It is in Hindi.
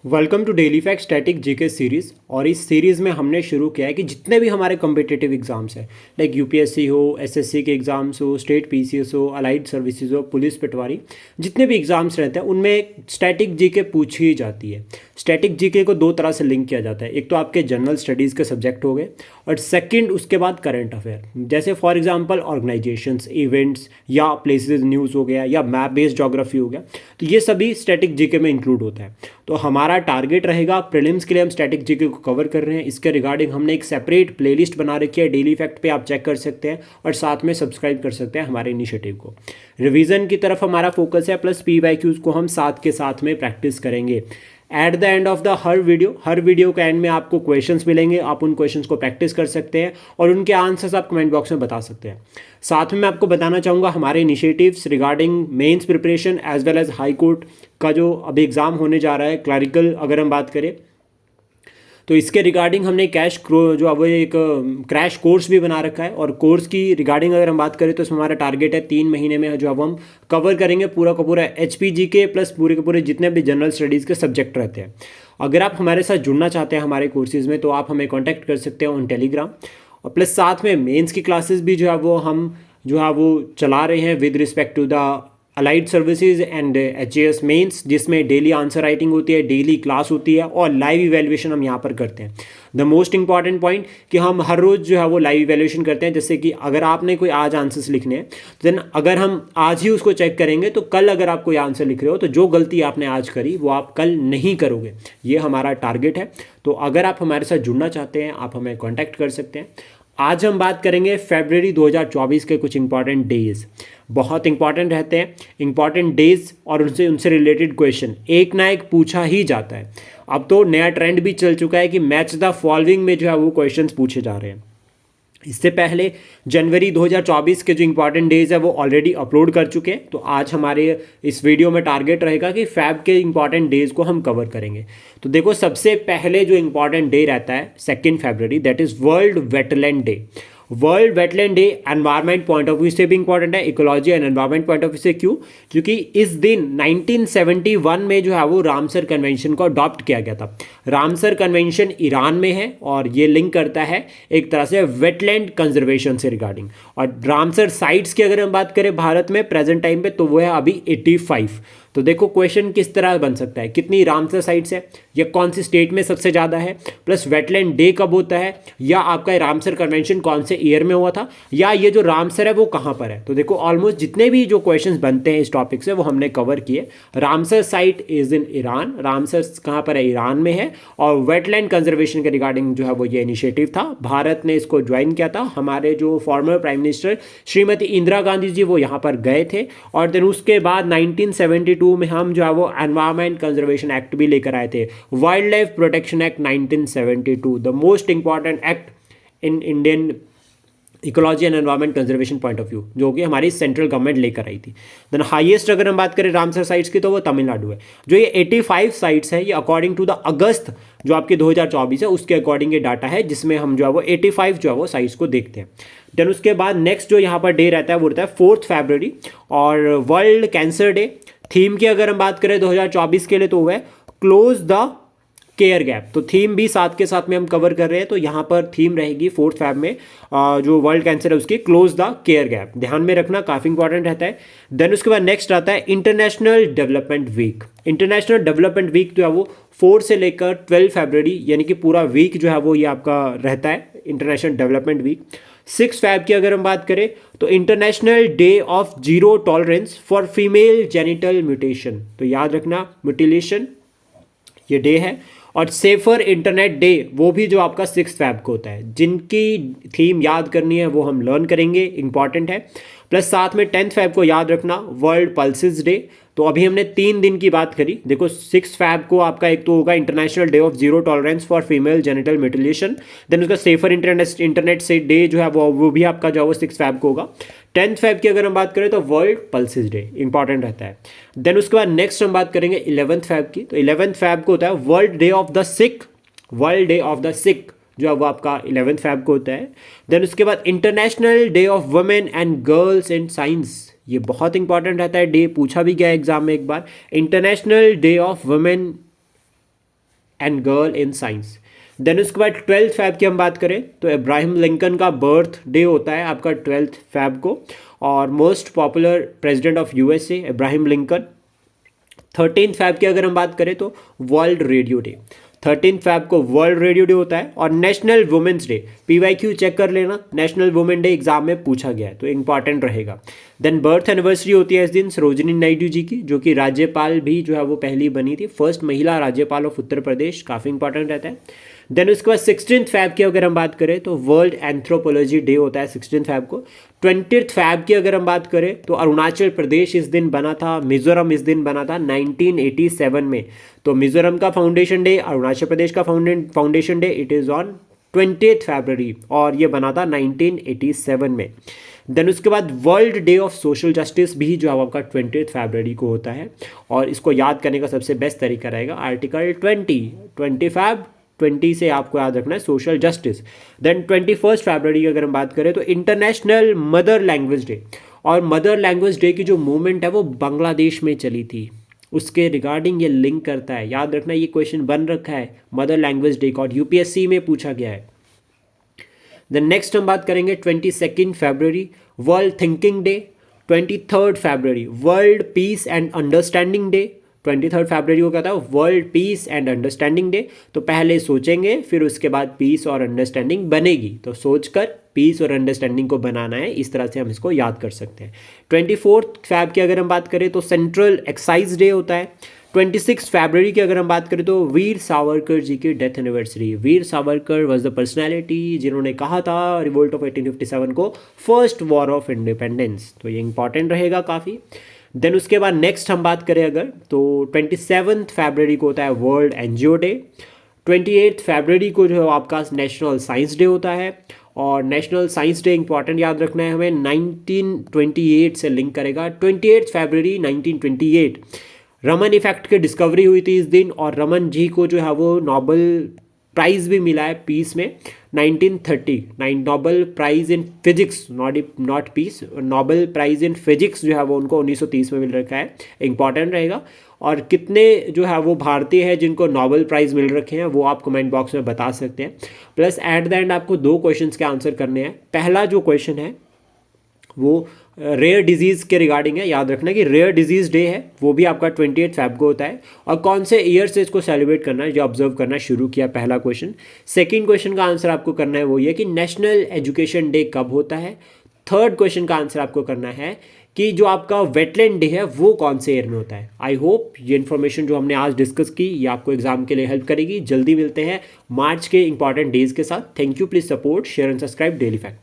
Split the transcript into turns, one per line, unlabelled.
Welcome to daily fact static GK series. और इस सीरीज़ में हमने शुरू किया है कि जितने भी हमारे कम्पिटिटिव एग्जाम्स हैं, लाइक यूपीएससी हो, एसएससी के एग्ज़ाम्स हो, स्टेट पीसीएस हो, अलाइड सर्विसेज हो, पुलिस पटवारी, जितने भी एग्ज़ाम्स रहते हैं उनमें स्टैटिक जीके पूछी ही जाती है। स्टैटिक जीके को दो तरह से लिंक किया जाता है, एक तो आपके जनरल स्टडीज़ के सब्जेक्ट हो गए और सेकंड उसके बाद करंट अफेयर, जैसे फॉर एग्जांपल ऑर्गेनाइजेशंस, इवेंट्स या प्लेसेस न्यूज़ हो गया या मैप बेस्ड ज्योग्राफी हो गया, तो ये सभी स्टैटिक जीके में इंक्लूड होता है। तो हमारा टारगेट रहेगा, प्रीलिम्स के लिए हम स्टैटिक जीके को कवर कर रहे हैं, इसके रिगार्डिंग हमने एक सेपरेट प्लेलिस्ट बना रखी है, डेली फैक्ट पे आप चेक कर सकते हैं और साथ में सब्सक्राइब कर सकते हैं हमारे इनिशिएटिव को। रिवीजन की तरफ हमारा फोकस है, प्लस पीवाईक्यूज को हम साथ के साथ में प्रैक्टिस करेंगे। At the end of the her video के एंड में आपको क्वेश्चंस मिलेंगे, आप उन क्वेश्चंस को प्रैक्टिस कर सकते हैं और उनके आंसर्स आप कमेंट बॉक्स में बता सकते हैं। साथ में मैं आपको बताना चाहूँगा हमारे initiatives regarding mains preparation as well as high court का जो अभी एग्ज़ाम होने जा रहा है, क्लरिकल अगर हम बात करें तो इसके रिगार्डिंग हमने जो अब एक क्रैश कोर्स भी बना रखा है। और कोर्स की रिगार्डिंग अगर हम बात करें तो इसमें हमारा टारगेट है 3 महीने में जो अब हम कवर करेंगे पूरा का पूरा एचपीजी के प्लस पूरे के पूरे जितने भी जनरल स्टडीज़ के सब्जेक्ट रहते हैं। अगर आप हमारे साथ जुड़ना चाहते हैं हमारे कोर्सेज़ में तो आप हमें कॉन्टैक्ट कर सकते हैं ऑन टेलीग्राम। और प्लस साथ में मेंस की क्लासेस भी जो है वो चला रहे हैं with respect to the allied services and HAS mains, जिसमें डेली आंसर राइटिंग होती है, डेली क्लास होती है और लाइव इवैल्यूएशन हम यहाँ पर करते हैं। द मोस्ट इंपॉर्टेंट पॉइंट कि हम हर रोज़ जो है वो लाइव इवैल्यूएशन करते हैं। जैसे कि अगर आपने कोई आज आंसर्स लिखने हैं देन अगर हम आज ही उसको चेक करेंगे तो कल अगर आप कोई आंसर लिख रहे हो तो जो गलती आपने आज करी वो आप कल नहीं करोगे, ये हमारा टारगेट है। तो अगर आप हमारे साथ जुड़ना चाहते हैं आप हमें कॉन्टैक्ट कर सकते हैं। आज हम बात करेंगे फरवरी 2024 के कुछ इंपॉर्टेंट डेज, बहुत इंपॉर्टेंट रहते हैं इंपॉर्टेंट डेज और उनसे रिलेटेड क्वेश्चन एक ना एक पूछा ही जाता है। अब तो नया ट्रेंड भी चल चुका है कि मैच द फॉलोइंग में जो है वो क्वेश्चंस पूछे जा रहे हैं। इससे पहले जनवरी 2024 के जो इंपॉर्टेंट डेज है वो ऑलरेडी अपलोड कर चुके हैं। तो आज हमारे इस वीडियो में टारगेट रहेगा कि फैब के इंपॉर्टेंट डेज को हम कवर करेंगे। तो देखो, सबसे पहले जो इंपॉर्टेंट डे रहता है 2 फरवरी, that is world wetland day. World wetland day environment point of view से भी इंपॉर्टेंट है, ecology and environment point of view से। क्यों? क्योंकि इस दिन 1971 में जो है वो रामसर कन्वेंशन को अडॉप्ट किया गया था। रामसर कन्वेंशन ईरान में है और ये लिंक करता है एक तरह से वेटलैंड कंजर्वेशन से रिगार्डिंग। और रामसर साइट्स की अगर हम बात करें भारत में प्रेजेंट टाइम पे तो वो है अभी 85। तो देखो क्वेश्चन किस तरह बन सकता है, कितनी रामसर साइट्स है या कौन सी स्टेट में सबसे ज़्यादा है, प्लस वेटलैंड डे कब होता है, या आपका रामसर कन्वेंशन कौन से ईयर में हुआ था, या ये जो रामसर है वो कहाँ पर है। तो देखो ऑलमोस्ट जितने भी जो क्वेश्चंस बनते हैं इस टॉपिक से वो हमने कवर किए। Ramsar site is in Iran, Ramsar कहाँ पर है, ईरान में है। और वेटलैंड कंजर्वेशन के रिगार्डिंग जो है वो ये इनिशिएटिव था, भारत ने इसको ज्वाइन किया था। हमारे जो former prime minister Shrimati Indira Gandhi ji वो यहाँ पर गए थे। और देन उसके बाद 1972 में हम जो है वो एनवायरमेंट कंजर्वेशन एक्ट भी लेकर आए थे, wild life protection act 1972, the most important act in Indian ecology and environment conservation point of view, जो कि हमारी सेंट्रल गवर्नमेंट लेकर आई थी। देन हाईएस्ट अगर हम बात करें रामसर साइट्स की तो वो तमिलनाडु है। जो ये 85 साइट्स है ये अकॉर्डिंग टू द अगस्त जो आपकी 2024 है उसके अकॉर्डिंग ये डाटा है, जिसमें हम जो है वो 85 जो है वो साइट्स को देखते हैं। देन उसके बाद नेक्स्ट जो यहाँ पर डे रहता है वो रहता है 4 फरवरी और वर्ल्ड कैंसर डे। थीम की अगर हम बात करें 2024 के लिए तो वो है क्लोज द केयर गैप। तो थीम भी साथ के साथ में हम कवर कर रहे हैं। तो यहाँ पर थीम रहेगी 4 फैब में जो वर्ल्ड कैंसर है उसकी क्लोज द केयर गैप, ध्यान में रखना, काफ़ी इंपॉर्टेंट रहता है। देन उसके बाद नेक्स्ट आता है international development week. International development week जो है वो 4 से लेकर 12 फरवरी यानी कि पूरा वीक जो है वो ये आपका रहता है इंटरनेशनल डेवलपमेंट वीक। 6 फैब की अगर हम बात करें तो international day of zero tolerance for female genital mutation. तो याद रखना, म्यूटिलेशन ये डे है। और सेफर इंटरनेट डे वो भी जो आपका 6 फैब को होता है। जिनकी थीम याद करनी है वो हम लर्न करेंगे, इंपॉर्टेंट है। प्लस साथ में 10 फैब को याद रखना, वर्ल्ड पल्सेस डे। तो अभी हमने 3 दिन की बात करी। देखो 6 फैब को आपका एक तो होगा international day of zero tolerance for female genital mutilation. Then उसका सेफर इंटरनेट से डे जो है वो भी आपका जो है वो 6 फैब को होगा। 10 फैब की अगर हम बात करें तो वर्ल्ड पल्सेस डे इंपॉर्टेंट रहता है। देन उसके बाद नेक्स्ट हम बात करेंगे 11th फैब की। तो 11th फैब को होता है world day of the sick. World day of the sick जो है वो आपका 11th फैब को होता है। देन उसके बाद international day of women and girls in science, ये बहुत इंपॉर्टेंट रहता है, डे पूछा भी गया एग्जाम में एक बार। International day of women and girl in science. Then उसके बाद 12 फ़ैब की हम बात करें तो इब्राहिम लिंकन का बर्थ डे होता है आपका 12 फ़ैब को, और most popular president of USA Abraham Lincoln. 13 Feb की अगर हम बात करें तो वर्ल्ड रेडियो डे, 13 फ़ैब को वर्ल्ड रेडियो डे होता है। और national women's day, PYQ check कर लेना, नेशनल वुमेन डे एग्जाम में पूछा गया है तो इंपॉर्टेंट रहेगा। देन बर्थ एनिवर्सरी होती है इस दिन सरोजिनी नायडू जी की, जो कि राज्यपाल भी जो है वो पहली बनी थी, फर्स्ट महिला राज्यपाल ऑफ उत्तर प्रदेश, काफ़ी इंपॉर्टेंट रहता है। देन उसके बाद 16 फ़ैब की अगर हम बात करें तो वर्ल्ड एंथ्रोपोलॉजी डे होता है 16 फ़ैब को। 20 फ़ैब की अगर हम बात करें तो अरुणाचल प्रदेश इस दिन बना था, मिज़ोरम इस दिन बना था 1987 में। तो मिज़ोरम का फाउंडेशन डे, अरुणाचल प्रदेश का foundation day, it is on 20 फरवरी, और ये बना था 1987 में। देन उसके बाद world day of social justice भी जो है आपका 20 फरवरी को होता है, और इसको याद करने का सबसे बेस्ट तरीका रहेगा आर्टिकल 20 फ़ैब 20 से आपको याद रखना है सोशल जस्टिस। देन 21 फरवरी की अगर हम बात करें तो इंटरनेशनल मदर लैंग्वेज डे, और मदर लैंग्वेज डे की जो मूवमेंट है वो बांग्लादेश में चली थी, उसके रिगार्डिंग ये लिंक करता है, याद रखना ये क्वेश्चन बन रखा है मदर लैंग्वेज डे का, और UPSC में पूछा गया है। देन नेक्स्ट हम बात करेंगे 22 फरवरी वर्ल्ड थिंकिंग डे, 23 फरवरी world peace and understanding day, 23 फरवरी को कहता है world peace and understanding day. तो पहले सोचेंगे फिर उसके बाद पीस और अंडरस्टैंडिंग बनेगी, तो सोचकर पीस और अंडरस्टैंडिंग को बनाना है, इस तरह से हम इसको याद कर सकते हैं। 24 फ़ैब की अगर हम बात करें तो सेंट्रल एक्साइज डे होता है। 26 फरवरी की अगर हम बात करें तो वीर सावरकर जी की death anniversary. Veer Savarkar was the personality जिन्होंने कहा था रिवोल्ट ऑफ 1857 को फर्स्ट वॉर ऑफ इंडिपेंडेंस, तो ये इंपॉर्टेंट रहेगा काफ़ी। देन उसके बाद नेक्स्ट हम बात करें अगर तो 27 फरवरी को होता है वर्ल्ड एनजीओ डे। 28 फरवरी को जो है आपका नेशनल साइंस डे होता है, और नेशनल साइंस डे इंपॉर्टेंट याद रखना है हमें, 1928 से लिंक करेगा। 28 फरवरी 1928 रमन इफेक्ट की डिस्कवरी हुई थी इस दिन, और रमन जी को जो है वो नोबेल प्राइज़ भी मिला है पीस में 1930, Nobel prize in physics, not peace, Nobel prize in physics जो है वो उनको 1930 में मिल रखा है, इंपॉर्टेंट रहेगा। और कितने जो है वो भारतीय हैं जिनको नोबेल प्राइज़ मिल रखे हैं वो आप कमेंट बॉक्स में बता सकते हैं। प्लस एट द एंड आपको 2 क्वेश्चंस के आंसर करने हैं। पहला जो क्वेश्चन है वो रेयर डिजीज़ के रिगार्डिंग है, याद रखना कि रेयर डिजीज़ डे है, वो भी आपका 28 फ़ैब को होता है, और कौन से ईयर से इसको सेलिब्रेट करना है जो ऑब्जर्व करना शुरू किया, पहला क्वेश्चन। सेकंड क्वेश्चन का आंसर आपको करना है वो ये कि नेशनल एजुकेशन डे कब होता है। थर्ड क्वेश्चन का आंसर आपको करना है कि जो आपका वेटलैंड डे है वो कौन से ईयर में होता है। आई होप ये इन्फॉर्मेशन जो हमने आज डिस्कस की ये आपको एग्जाम के लिए हेल्प करेगी। जल्दी मिलते हैं मार्च के इंपॉर्टेंट डेज के साथ। Thank you, please support, share and subscribe daily fact.